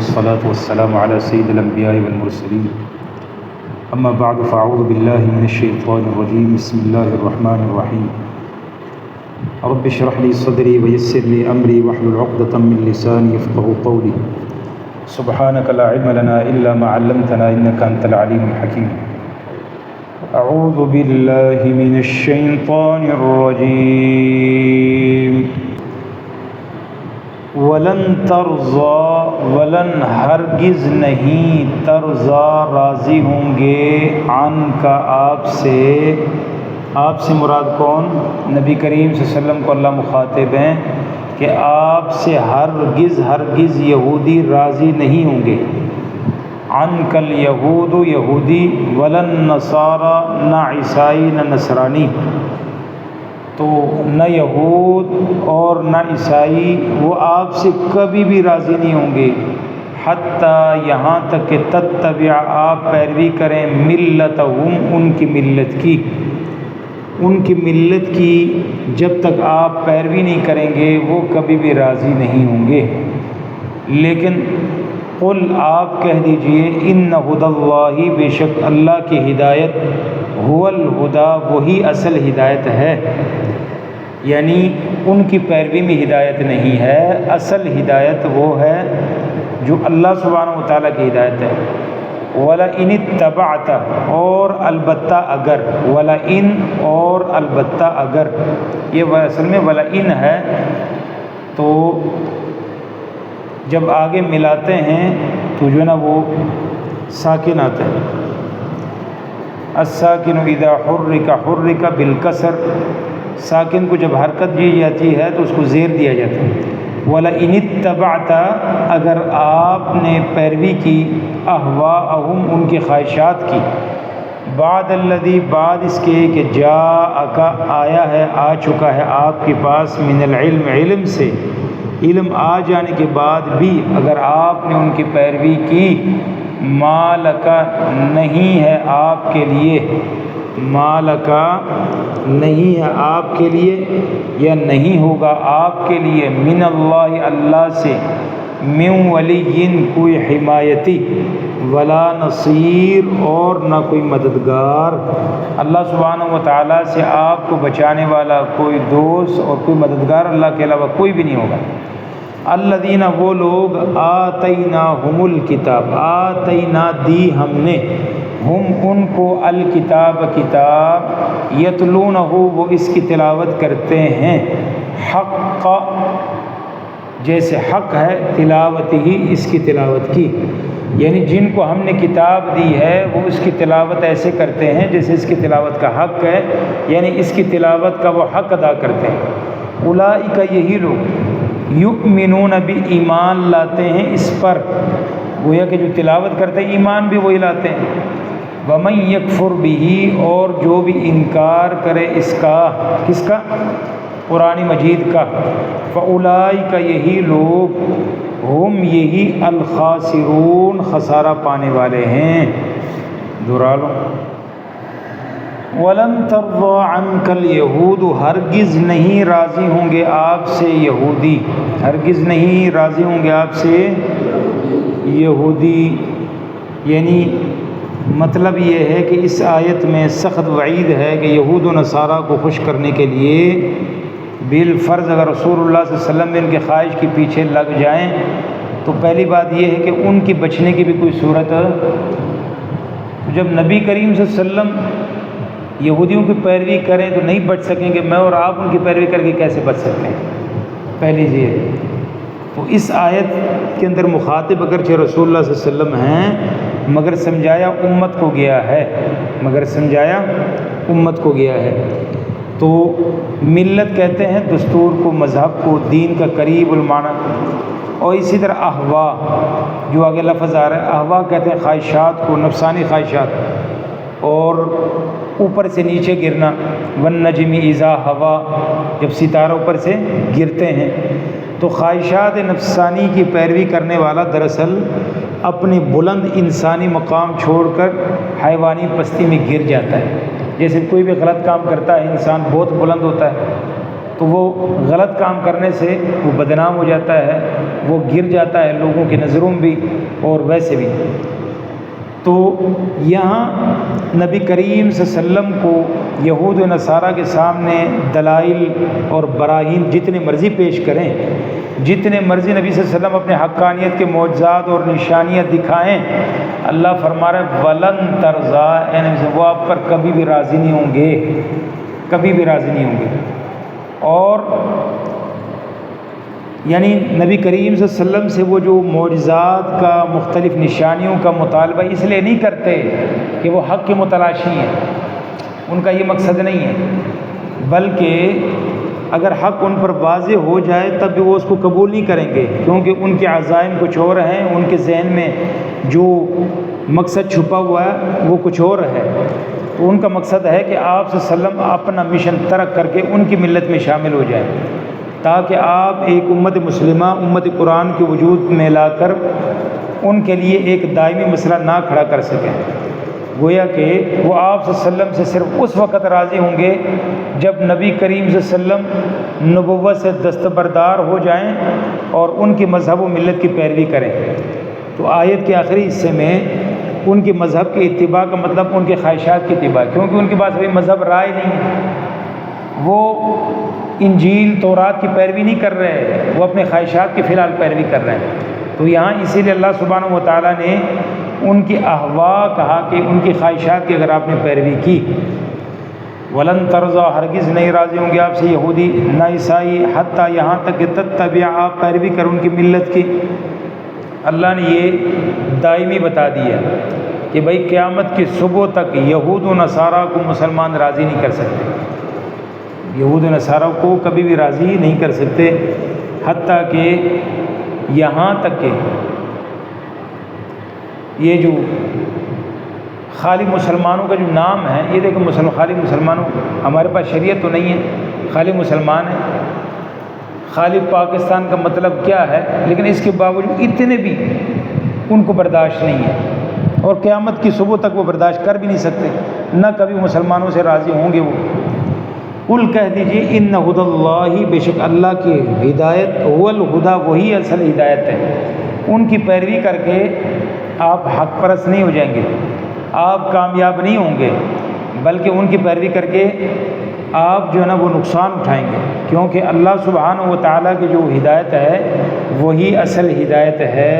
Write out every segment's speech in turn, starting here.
والصلاة والسلام على سيد الأنبياء والمرسلين أما بعد فأعوذ بالله من الشيطان الرجيم بسم الله الرحمن الرحيم رب اشرح لي صدري ويسر لي أمري واحلل عقدة من لساني يفقهوا قولي سبحانك لا علم لنا إلا ما علمتنا إنك أنت العليم الحكيم أعوذ بالله من الشيطان الرجيم ولن ترضى ولن ہرگز نہیں ترضى راضی ہوں گے عن کا آپ سے مراد کون؟ نبی کریم صلی اللہ علیہ وسلم کو اللہ مخاطب ہیں کہ آپ سے ہرگز یہودی راضی نہیں ہوں گے. عن کل یہود یہودی ولن نصارى نہ عیسائی نہ نصرانی، تو نہ یہود اور نہ عیسائی وہ آپ سے کبھی بھی راضی نہیں ہوں گے، حتیٰ یہاں تک کہ تتبع آپ پیروی کریں ملتہم ان کی ملت کی جب تک آپ پیروی نہیں کریں گے وہ کبھی بھی راضی نہیں ہوں گے. لیکن قل آپ کہہ دیجئے ان ہدی اللہ بے شک اللہ کی ہدایت هو الہدی وہی اصل ہدایت ہے، یعنی ان کی پیروی میں ہدایت نہیں ہے، اصل ہدایت وہ ہے جو اللہ سبحانہ و تعالیٰ کی ہدایت ہے. وَلَئِنِ اتَّبَعْتَ اور البتہ اگر، وَلَئِن اور البتہ اگر، یہ اصل میں وَلَئِن ہے، تو جب آگے ملاتے ہیں تو جو ہے نا وہ ساکن آتا ہے. الساکن اذا حرک بالکسر، ساکن کو جب حرکت دی جاتی ہے تو اس کو زیر دیا جاتا ہے. وَلَئِنِ اتَّبَعْتَ اگر آپ نے پیروی کی اہواءہم ان کی خواہشات کی، بعد الذی بعد اس کے کہ جاءک آیا ہے آ چکا ہے آپ کے پاس من العلم علم سے، علم آ جانے کے بعد بھی اگر آپ نے ان کی پیروی کی، مالکا نہیں ہے آپ کے لیے، مالکا نہیں ہے آپ کے لیے یا نہیں ہوگا آپ کے لیے، من اللہ اللہ سے، من ولی کوئی حمایتی، ولا نصیر اور نہ کوئی مددگار. اللہ سبحانہ و تعالیٰ سے آپ کو بچانے والا کوئی دوست اور کوئی مددگار اللہ کے علاوہ کوئی بھی نہیں ہوگا. الذین وہ لوگ آتیناہم الکتاب، آتینا دی ہم نے، ہم ان کو الکتاب کتاب، یتلونہ وہ اس کی تلاوت کرتے ہیں، حق جیسے حق ہے تلاوت ہی اس کی تلاوت کی، یعنی جن کو ہم نے کتاب دی ہے وہ اس کی تلاوت ایسے کرتے ہیں جیسے اس کی تلاوت کا حق ہے، یعنی اس کی تلاوت کا وہ حق ادا کرتے ہیں. اولئک یہی لوگ یؤمنون بھی ایمان لاتے ہیں اس پر، گویا کہ جو تلاوت کرتے ہیں ایمان بھی وہی لاتے ہیں. وَمَن یکفر بِہ اور جو بھی انکار کرے اس کا، کس کا؟ قرآن مجید کا. فَأُولَئِکَ یہی لوگ ہم یہی الخاسرون خسارہ پانے والے ہیں. دہرا لو. وَلَن تَرْضَىٰ عَنْکَ الْیَہُودُ ہرگز نہیں راضی ہوں گے آپ سے یہودی، ہرگز نہیں راضی ہوں گے آپ سے یہودی. یعنی مطلب یہ ہے کہ اس آیت میں سخت وعید ہے کہ یہود و نصارہ کو خوش کرنے کے لیے بالفرض اگر رسول اللہ صلی اللہ علیہ وسلم ان کے خواہش کے پیچھے لگ جائیں تو پہلی بات یہ ہے کہ ان کی بچنے کی بھی کوئی صورت، جب نبی کریم صلی اللہ علیہ وسلم یہودیوں کی پیروی کریں تو نہیں بچ سکیں گے، میں اور آپ ان کی پیروی کر کے کیسے بچ سکتے ہیں؟ پہلی چیز. تو اس آیت کے اندر مخاطب اگرچہ رسول اللہ صلی اللہ علیہ وسلم ہیں مگر سمجھایا امت کو گیا ہے، تو ملت کہتے ہیں دستور کو، مذہب کو، دین کا قریب المعنی. اور اسی طرح احوا جو آگے لفظ آ رہا ہے، احوا کہتے ہیں خواہشات کو، نفسانی خواہشات، اور اوپر سے نیچے گرنا. والنجم اذا ہوا جب ستارہ اوپر سے گرتے ہیں، تو خواہشات نفسانی کی پیروی کرنے والا دراصل اپنے بلند انسانی مقام چھوڑ کر حیوانی پستی میں گر جاتا ہے. جیسے کوئی بھی غلط کام کرتا ہے انسان بہت بلند ہوتا ہے تو وہ غلط کام کرنے سے وہ بدنام ہو جاتا ہے، وہ گر جاتا ہے لوگوں کی نظروں میں بھی اور ویسے بھی۔ تو یہاں نبی کریم صلی اللہ علیہ وسلم کو یہود و نصارہ کے سامنے دلائل اور براہین جتنے مرضی پیش کریں، جتنے مرضی نبی صلی اللہ علیہ وسلم اپنے حقانیت کے معجزات اور نشانیاں دکھائیں، اللہ فرما رہا ہے ولن ترضا، وہ آپ پر کبھی بھی راضی نہیں ہوں گے، کبھی بھی راضی نہیں ہوں گے۔ اور یعنی نبی کریم صلی اللہ علیہ وسلم سے وہ جو معجزات کا، مختلف نشانیوں کا مطالبہ اس لیے نہیں کرتے کہ وہ حق کے متلاشی ہیں، ان کا یہ مقصد نہیں ہے، بلکہ اگر حق ان پر واضح ہو جائے تب بھی وہ اس کو قبول نہیں کریں گے، کیونکہ ان کے عزائم کچھ اور ہیں، ان کے ذہن میں جو مقصد چھپا ہوا ہے وہ کچھ اور ہے۔ تو ان کا مقصد ہے کہ آپ صلی اللہ علیہ وسلم اپنا مشن ترک کر کے ان کی ملت میں شامل ہو جائیں، تاکہ آپ ایک امت مسلمہ، امت قرآن کے وجود میں لا کر ان کے لیے ایک دائمی مسئلہ نہ کھڑا کر سکیں۔ گویا کہ وہ آپ صلی اللہ علیہ وسلم سے صرف اس وقت راضی ہوں گے جب نبی کریم صلی اللہ علیہ وسلم نبوت سے دستبردار ہو جائیں اور ان کی مذہب و ملت کی پیروی کریں۔ تو آیت کے آخری حصے میں ان کی مذہب کی اتباع کا مطلب ان کے خواہشات کی اتباع، کیونکہ ان کے پاس ابھی مذہب رائے نہیں ہے، وہ انجیل تورات کی پیروی نہیں کر رہے، وہ اپنے خواہشات کی فی الحال پیروی کر رہے ہیں۔ تو یہاں اسی لیے اللہ سبحانہ و تعالیٰ نے ان کی احوا کہا کہ ان کی خواہشات کی اگر آپ نے پیروی کی، ولن ترضا، ہرگز نہیں راضی ہوں گے آپ سے یہودی نہ عیسائی، حتیٰ یہاں تک کہ تتبع، آپ پیروی کر ان کی ملت کی۔ اللہ نے یہ دائمی بتا دیا کہ بھئی قیامت کی صبح تک یہود و نصارہ کو مسلمان راضی نہیں کر سکتے، یہود و نصارہ کو کبھی بھی راضی نہیں کر سکتے، حتیٰ کہ یہاں تک کہ یہ جو خالی مسلمانوں کا جو نام ہے، یہ دیکھیں خالی مسلمانوں، ہمارے پاس شریعت تو نہیں ہے، خالی مسلمان ہیں، خالی پاکستان کا مطلب کیا ہے، لیکن اس کے باوجود اتنے بھی ان کو برداشت نہیں ہے، اور قیامت کی صبح تک وہ برداشت کر بھی نہیں سکتے، نہ کبھی مسلمانوں سے راضی ہوں گے وہ۔ قل کہہ دیجیے ان ہدی اللہ، بے شک اللہ کی ہدایت، هو الہدی، وہی اصل ہدایت ہے، ان کی پیروی کر کے آپ حق پرست نہیں ہو جائیں گے، آپ کامیاب نہیں ہوں گے، بلکہ ان کی پیروی کر کے آپ جو ہے نا وہ نقصان اٹھائیں گے، کیونکہ اللہ سبحانہ و تعالیٰ کی جو ہدایت ہے وہی اصل ہدایت ہے۔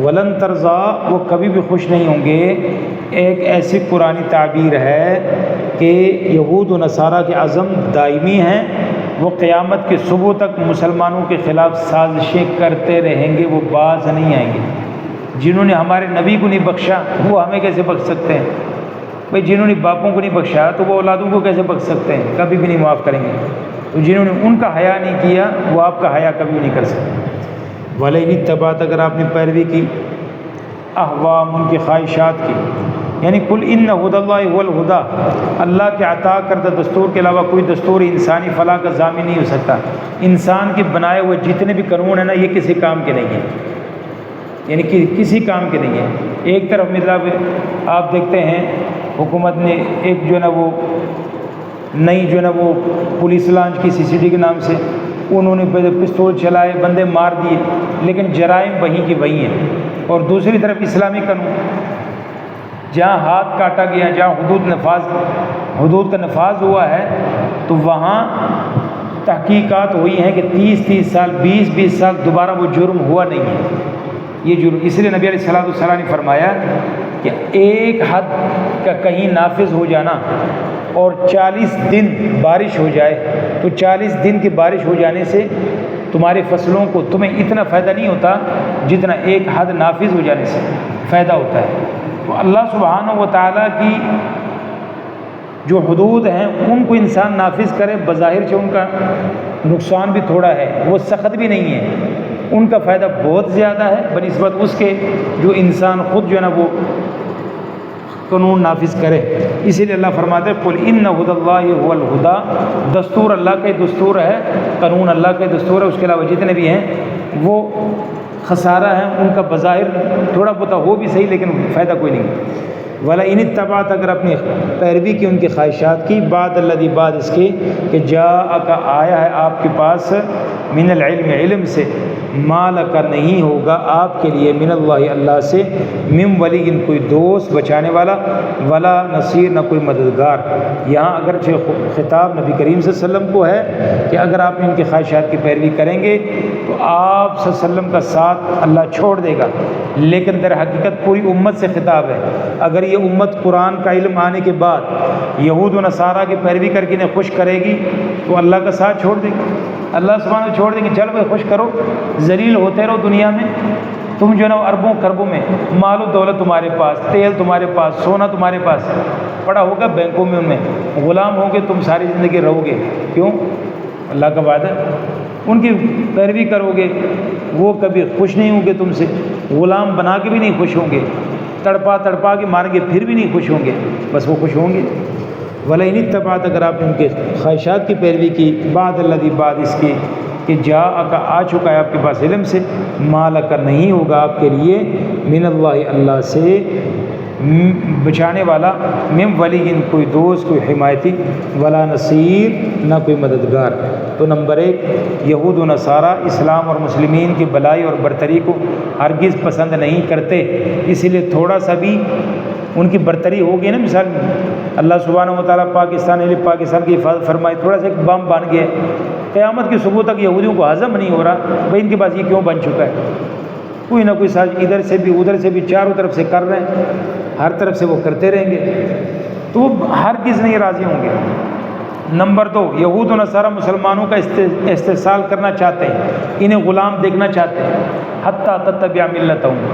ولن ترضا، وہ کبھی بھی خوش نہیں ہوں گے، ایک ایسی قرآنی تعبیر ہے کہ یہود و نصارہ کے عزم دائمی ہیں، وہ قیامت کی صبح تک مسلمانوں کے خلاف سازشیں کرتے رہیں گے، وہ باز نہیں آئیں گے۔ جنہوں نے ہمارے نبی کو نہیں بخشا وہ ہمیں کیسے بخش سکتے ہیں؟ بھئی جنہوں نے باپوں کو نہیں بخشا تو وہ اولادوں کو کیسے بخش سکتے ہیں؟ کبھی بھی نہیں معاف کریں گے۔ تو جنہوں نے ان کا حیا نہیں کیا وہ آپ کا حیا کبھی نہیں کر سکتے۔ وَلَئِنِ اتَّبَعْتَ، اگر آپ نے پیروی کی، احوام، ان کی خواہشات کی، یعنی قل ان ہدی اللہ هو الہدی، اللہ کے عطا کردہ دستور کے علاوہ کوئی دستور انسانی فلاح کا ضامن نہیں ہو سکتا۔ انسان کے بنائے ہوئے جتنے بھی قانون ہیں نا، یہ کسی کام کے نہیں ہیں، یعنی کہ کسی کام کے نہیں ہیں۔ ایک طرف مطلب آپ دیکھتے ہیں حکومت نے ایک جو ہے نا وہ نئی جو ہے نا وہ پولیس لانچ کی CCTV کے نام سے، انہوں نے پستول چلائے، بندے مار دیے، لیکن جرائم وہیں کی وہیں ہیں۔ اور دوسری طرف اسلامی قانون، جہاں ہاتھ کاٹا گیا، جہاں حدود کا نفاذ ہوا ہے، تو وہاں تحقیقات ہوئی ہیں کہ 30 سال 20 سال دوبارہ وہ جرم ہوا نہیں ہے، یہ جرم۔ اس لیے نبی علیہ السلام نے فرمایا کہ ایک حد کا کہیں نافذ ہو جانا اور 40 دن بارش ہو جائے، تو 40 دن کی بارش ہو جانے سے تمہاری فصلوں کو تمہیں اتنا فائدہ نہیں ہوتا جتنا ایک حد نافذ ہو جانے سے فائدہ ہوتا ہے۔ تو اللہ سبحانہ و تعالیٰ کی جو حدود ہیں ان کو انسان نافذ کرے، بظاہر سے ان کا نقصان بھی تھوڑا ہے، وہ سخت بھی نہیں ہے، ان کا فائدہ بہت زیادہ ہے بنسبت اس کے جو انسان خود جو ہے نا وہ قانون نافذ کرے۔ اسی لیے اللہ فرماتے ہیں قل ان ہدی اللہ هو الہدی، دستور اللہ کا دستور ہے، قانون اللہ کا دستور ہے، اس کے علاوہ جتنے بھی ہیں وہ خسارہ ہیں، ان کا بظاہر تھوڑا بہت ہو بھی صحیح لیکن فائدہ کوئی نہیں۔ وَلَئِنِ اتَّبَعْتَ اگر اپنی پیروی کی ان کی خواہشات کی بعد الذی بعد اس کے کہ جاءک آیا ہے آپ کے پاس من العلم علم سے ما لک نہیں ہوگا آپ کے لیے من اللہ اللہ سے من ولی کوئی دوست بچانے والا ولا نصیر نہ کوئی مددگار۔ یہاں اگرچہ خطاب نبی کریم صلی اللہ علیہ وسلم کو ہے کہ اگر آپ ان کی خواہشات کی پیروی کریں گے تو آپ صلی اللہ علیہ وسلم کا ساتھ اللہ چھوڑ دے گا، لیکن در حقیقت پوری امت سے خطاب ہے۔ اگر یہ امت قرآن کا علم آنے کے بعد یہود و نصارہ کی پیروی کر کے انہیں خوش کرے گی تو اللہ کا ساتھ چھوڑ دے گی، اللہ سبحانہ چھوڑ دیں گے، چلو بھائی خوش کرو، ذلیل ہوتے رہو دنیا میں، تم جو ہے نا اربوں خربوں میں مال و دولت تمہارے پاس، تیل تمہارے پاس، سونا تمہارے پاس پڑا ہوگا بینکوں میں، ان میں غلام ہوگے تم ساری زندگی رہو گے۔ کیوں؟ اللہ کا وعدہ، ان کی پیروی کرو گے، وہ کبھی خوش نہیں ہوں گے تم سے، غلام بنا کے بھی نہیں خوش ہوں گے، تڑپا تڑپا کے ماریں گے پھر بھی نہیں خوش ہوں گے، بس وہ خوش ہوں گے۔ وَلَئِنِ اتَّبَعْتَ اگر آپ نے ان کے خواہشات کی پیروی کی بعد الذی بعد اس کی کہ جاءک آ چکا ہے آپ کے پاس علم سے ما لک نہیں ہوگا آپ کے لیے من اللہ اللہ سے بچانے والا من ولی کوئی دوست کوئی حمایتی ولا نصیر نہ کوئی مددگار۔ تو نمبر ایک، یہود و نصارہ اسلام اور مسلمین کی بلائی اور برتری کو ہرگز پسند نہیں کرتے، اسی لیے تھوڑا سا بھی ان کی برتری ہوگی نا، مثال اللہ سبحانہ و تعالیٰ پاکستان کی حفاظت فرمائے، تھوڑا سا ایک بم بن گیا ہے، قیامت کی صبح تک یہودیوں کو ہضم نہیں ہو رہا بھائی ان کے پاس یہ کیوں بن چکا ہے، کوئی نہ کوئی سازش ادھر سے بھی ادھر سے بھی چاروں طرف سے کر رہے ہیں، ہر طرف سے وہ کرتے رہیں گے، تو وہ ہرگز نہیں راضی ہوں گے۔ نمبر دو، یہود و نصارہ مسلمانوں کا استحصال کرنا چاہتے ہیں، انہیں غلام دیکھنا چاہتے ہیں، حتیٰ تتبع ملتہم،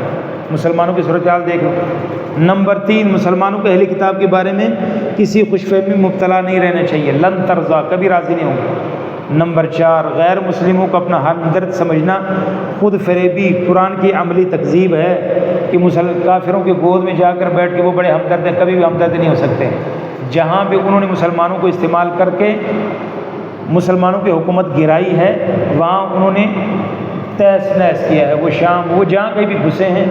مسلمانوں کی صورتحال دیکھ لو۔ نمبر تین، مسلمانوں کے اہل کتاب کے بارے میں کسی خوش فہمی میں مبتلا نہیں رہنا چاہیے، لن ترضا، کبھی راضی نہیں ہوں گے۔ نمبر چار، غیر مسلموں کو اپنا ہمدرد سمجھنا خود فریبی قرآن کی عملی تکذیب ہے کہ کافروں کے گود میں جا کر بیٹھ کے وہ بڑے ہمدرد ہیں، کبھی بھی ہمدرد نہیں ہو سکتے۔ جہاں بھی انہوں نے مسلمانوں کو استعمال کر کے مسلمانوں کی حکومت گرائی ہے وہاں انہوں نے تیس نیس کیا ہے، وہ شام، وہ جہاں کہیں بھی گھسے ہیں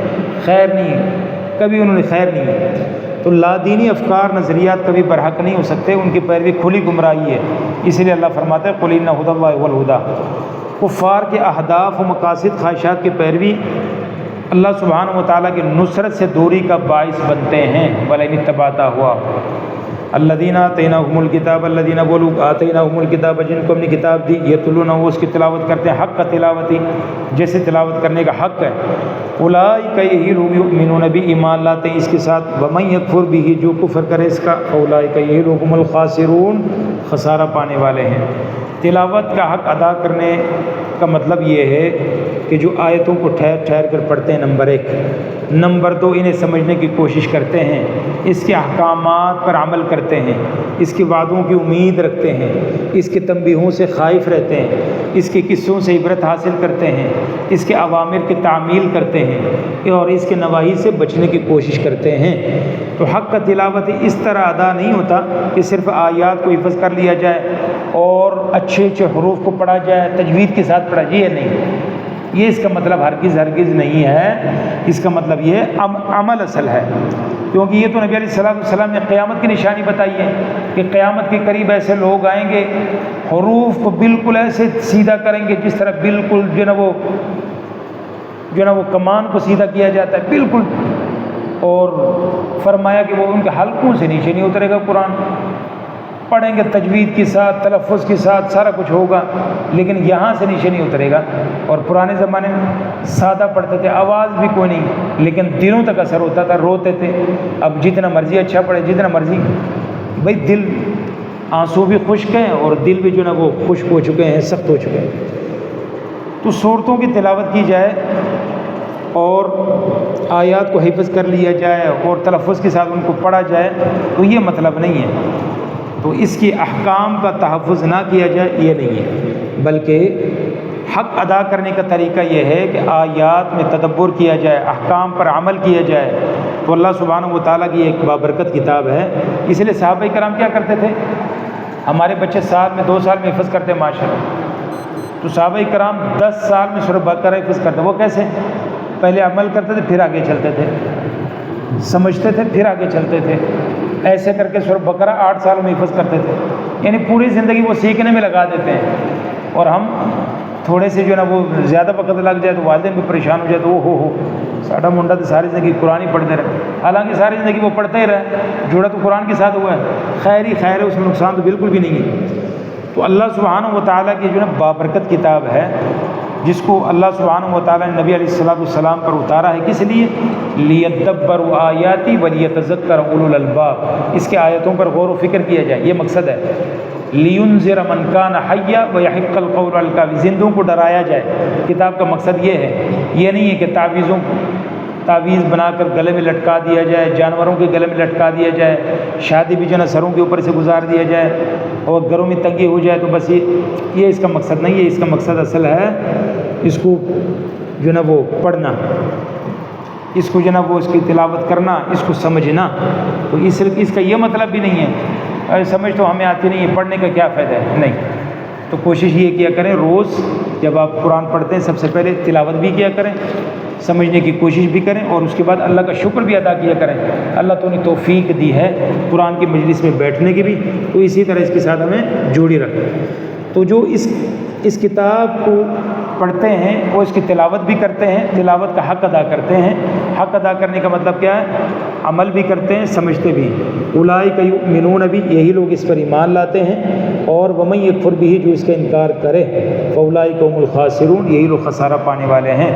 خیر نہیں ہے، کبھی انہوں نے خیر نہیں ہے۔ تو لادینی افکار نظریات کبھی برحق نہیں ہو سکتے، ان کی پیروی کھلی گمراہی ہے، اسی لیے اللہ فرماتا ہے قُلْ إِنَّ هُدَى اللَّهِ هُوَ الْهُدَىٰ۔ کفار کے اہداف و مقاصد خواہشات کی پیروی اللہ سبحانہ و تعالیٰ کی نصرت سے دوری کا باعث بنتے ہیں۔ وَلَئِنِ اتَّبَعْتَ هُوَىٰ الذین آتیناہم الکتاب، الذین وہ لوگ آتیناہم الکتاب جن کو اپنی کتاب دی، یتلونہ وہ اس کی تلاوت کرتے ہیں، حق کا تلاوتی، جیسے تلاوت کرنے کا حق ہے۔ اولئک یہی لوگ یؤمنون بھی ایمان لاتے ہیں اس کے ساتھ، ومن یکفر بھی جو کفر کرے اس کا، اولئک یہی لوگ هم الخاسرون خسارہ پانے والے ہیں۔ تلاوت کا حق ادا کرنے کا مطلب یہ ہے کہ جو آیتوں کو ٹھہر ٹھہر کر پڑھتے ہیں، نمبر ایک۔ نمبر دو، انہیں سمجھنے کی کوشش کرتے ہیں، اس کے احکامات پر عمل کرتے ہیں، اس کے وعدوں کی امید رکھتے ہیں، اس کے تنبیہوں سے خائف رہتے ہیں، اس کے قصوں سے عبرت حاصل کرتے ہیں، اس کے اوامر کی تعمیل کرتے ہیں اور اس کے نواہی سے بچنے کی کوشش کرتے ہیں۔ تو حق کا تلاوت اس طرح ادا نہیں ہوتا کہ صرف آیات کو حفظ کر لیا جائے اور اچھے اچھے حروف کو پڑھا جائے، تجوید کے ساتھ پڑھا جائے، یہ نہیں، یہ اس کا مطلب ہرگز نہیں ہے۔ اس کا مطلب یہ عمل اصل ہے، کیونکہ یہ تو نبی علیہ السلام نے قیامت کی نشانی بتائی ہے کہ قیامت کے قریب ایسے لوگ آئیں گے حروف کو بالکل ایسے سیدھا کریں گے جس طرح بالکل جو نا وہ کمان کو سیدھا کیا جاتا ہے بالکل، اور فرمایا کہ وہ ان کے حلقوں سے نیچے نہیں اترے گا، قرآن پڑھیں گے تجوید کے ساتھ، تلفظ کے ساتھ، سارا کچھ ہوگا، لیکن یہاں سے نیچے نہیں اترے گا۔ اور پرانے زمانے میں سادہ پڑھتے تھے، آواز بھی کوئی نہیں، لیکن دلوں تک اثر ہوتا تھا، روتے تھے۔ اب جتنا مرضی اچھا پڑھے، جتنا مرضی، بھائی دل، آنسو بھی خشک ہیں اور دل بھی جو نا وہ خشک ہو چکے ہیں، سخت ہو چکے ہیں۔ تو صورتوں کی تلاوت کی جائے اور آیات کو حفظ کر لیا جائے اور تلفظ کے ساتھ ان کو پڑھا جائے تو یہ مطلب نہیں ہے، تو اس کی احکام کا تحفظ نہ کیا جائے یہ نہیں ہے، بلکہ حق ادا کرنے کا طریقہ یہ ہے کہ آیات میں تدبر کیا جائے، احکام پر عمل کیا جائے۔ تو اللہ سبحانہ و تعالیٰ کی ایک بابرکت کتاب ہے، اس لیے صحابہ کرام کیا کرتے تھے، ہمارے بچے سال میں 2 سال میں حفظ کرتے ہیں ماشاءاللہ، تو صحابہ کرام 10 سال میں سورہ بقرہ حفظ کرتے، وہ کیسے؟ پہلے عمل کرتے تھے پھر آگے چلتے تھے، سمجھتے تھے پھر آگے چلتے تھے. ایسے کر کے سورۃ بقرہ 8 سالوں میں حفظ کرتے تھے. یعنی پوری زندگی وہ سیکھنے میں لگا دیتے ہیں. اور ہم تھوڑے سے جو ہے نا وہ زیادہ وقت لگ جائے تو والدین بھی پریشان ہو جائے تو ہو ساڈا منڈا تو ساری زندگی قرآن ہی پڑھتے رہے. حالانکہ ساری زندگی وہ پڑھتے ہی رہے, جڑا تو قرآن کے ساتھ ہوا ہے. خیر ہی خیر ہے, اس میں نقصان تو بالکل بھی نہیں ہے. تو اللہ سبحانہ و تعالیٰ کی جو ہے نا بابرکت کتاب ہے, جس کو اللہ سبحانہ و تعالیٰ نے نبی علیہ السلام پر اتارا ہے. کس لیے؟ لیدبروا آیاتی ولیتذکر اولو الالباب, اس کے آیتوں پر غور و فکر کیا جائے, یہ مقصد ہے. لینذر من کان حیا ویحق القول علی الکافرین, زندوں کو ڈرایا جائے. کتاب کا مقصد یہ ہے, یہ نہیں ہے کہ تعویذ بنا کر گلے میں لٹکا دیا جائے, جانوروں کے گلے میں لٹکا دیا جائے, شادی بھی جو ہے نا سروں کے اوپر سے گزار دیا جائے اور گھروں میں تنگی ہو جائے تو بس یہ اس کا مقصد نہیں ہے. اس کا مقصد اصل ہے اس کو جو ہے نا وہ پڑھنا, اس کو جو ہے نا وہ اس کی تلاوت کرنا, اس کو سمجھنا. تو اس کا یہ مطلب بھی نہیں ہے سمجھ تو ہمیں آتی نہیں ہے, پڑھنے کا کیا فائدہ ہے, نہیں. تو کوشش یہ کیا کریں, روز جب آپ قرآن پڑھتے ہیں سب سے پہلے تلاوت بھی کیا کریں, سمجھنے کی کوشش بھی کریں, اور اس کے بعد اللہ کا شکر بھی ادا کیا کریں. اللہ تو نے توفیق دی ہے قرآن کی مجلس میں بیٹھنے کی بھی, تو اسی طرح اس کے ساتھ ہمیں جوڑی رکھیں. تو جو اس کتاب کو پڑھتے ہیں وہ اس کی تلاوت بھی کرتے ہیں, تلاوت کا حق ادا کرتے ہیں. حق ادا کرنے کا مطلب کیا ہے؟ عمل بھی کرتے ہیں, سمجھتے بھی. اولئک یؤمنون بھی, یہی لوگ اس پر ایمان لاتے ہیں. اور ومن یکفر بھی, جو اس کا انکار کرے, فاولئک هم الخاسرون, یہی لوگ خسارہ پانے والے ہیں.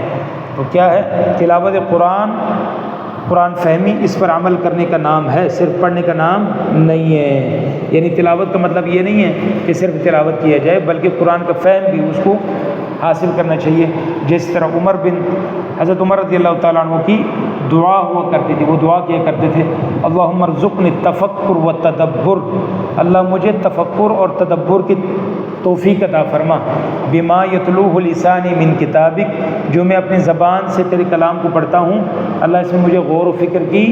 تو کیا ہے؟ تلاوت قرآن فہمی, اس پر عمل کرنے کا نام ہے, صرف پڑھنے کا نام نہیں ہے. یعنی تلاوت کا مطلب یہ نہیں ہے کہ صرف تلاوت کیا جائے, بلکہ قرآن کا فہم بھی اس کو حاصل کرنا چاہیے. جس طرح حضرت عمر رضی اللہ تعالیٰ عنہ کی دعا ہوا کرتی تھی, وہ دعا کیا کرتے تھے, اللہم ارزقنی التفکر والتدبر, اللہ مجھے تفکر اور تدبر کی توفیق عطا فرما. بما یتلوہ لسانی من کتابک, جو میں اپنی زبان سے تیرے کلام کو پڑھتا ہوں, اللہ اس میں مجھے غور و فکر کی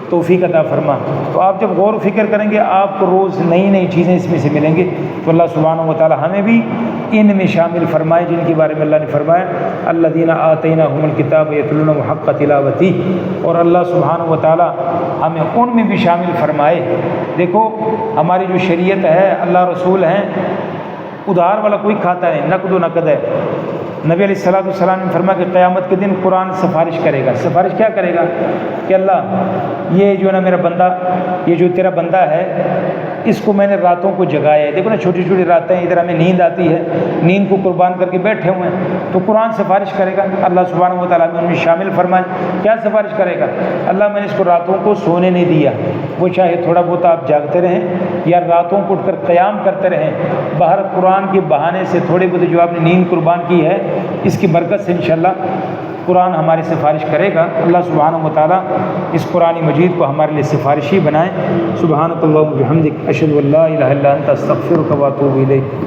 توفیق عطا فرما. تو آپ جب غور و فکر کریں گے آپ کو روز نئی نئی چیزیں اس میں سے ملیں گے. تو اللہ سبحانہ و تعالی ہمیں بھی ان میں شامل فرمائے جن کے بارے میں اللہ نے فرمایا الذین آتیناہم الکتاب یتلونہ حق تلاوتہ, اور اللہ سبحانہ و تعالی ہمیں ان میں بھی شامل فرمائے. دیکھو ہماری جو شریعت ہے, اللہ رسول ہیں, ادھار والا کوئی کھاتا نہیں, نقد و نقد ہے. نبی علیہ السلام نے فرمایا کہ قیامت کے دن قرآن سفارش کرے گا. سفارش کیا کرے گا؟ کہ اللہ یہ جو ہے نا میرا بندہ, یہ جو تیرا بندہ ہے, اس کو میں نے راتوں کو جگایا ہے. دیکھو نا چھوٹی چھوٹی راتیں, ادھر ہمیں نیند آتی ہے, نیند کو قربان کر کے بیٹھے ہوئے ہیں. تو قرآن سفارش کرے گا. اللہ سبحانہ و تعالیٰ نے ان میں شامل فرمائے. کیا سفارش کرے گا؟ اللہ میں نے اس کو راتوں کو سونے نہیں دیا, وہ چاہے تھوڑا بہت آپ جاگتے رہیں یا راتوں کو اٹھ کر قیام کرتے رہیں, باہر قرآن کے بہانے سے تھوڑے بہت جو آپ نے نیند قربان کی ہے, اس کی برکت سے انشاءاللہ قرآن ہماری سفارش کرے گا. اللہ سبحانہ و تعالیٰ اس قرآن مجید کو ہمارے لیے سفارشی بنائیں. سبحانک اللہم و بحمدک, اشہد ان لا الہ الا انت, استغفرک و اتوب الیک.